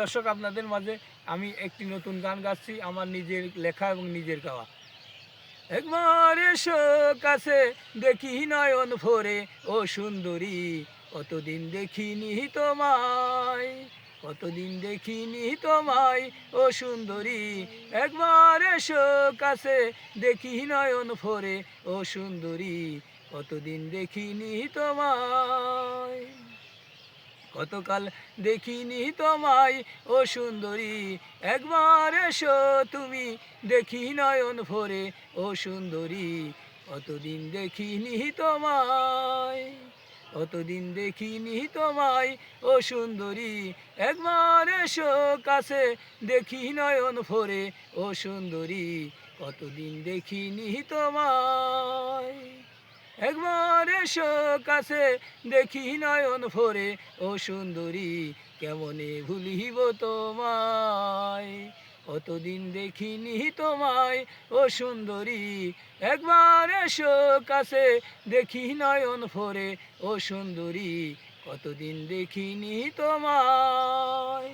দর্শক, আপনাদের মাঝে আমি একটি নতুন গান গাচ্ছি, আমার নিজের লেখা এবং নিজের গাওয়া। একবার এসো কাছে, দেখি নয়ন ভরে, ও সুন্দরী, কতদিন দেখিনি তোমায়, কতদিন দেখিনি তোমায়, ও সুন্দরী। একবার এসো কাছে, দেখি নয়ন ভরে, ও সুন্দরী, কতদিন দেখিনি তোমায়। কতকাল দেখিনি তোমায়, ও সুন্দরী, একবার এসো তুমি, দেখি নয়ন ভরে, ও সুন্দরী, কতদিন দেখিনি তোমায়, কতদিন দেখিনি তোমায়, ও সুন্দরী। একবার এসো কাছে, দেখি নয়ন ভরে, ও সুন্দরী, কতদিন দেখিনি তোমায়। একবার এসো কাছে, দেখি নয়ন ভরে, ও সুন্দরী, কেমনে ভুলিব তোমায়, কতদিন দেখিনি তোমায়, ও সুন্দরী। একবার এসো কাছে, দেখি নয়ন ভরে, ও সুন্দরী, কতদিন দেখিনি তোমায়।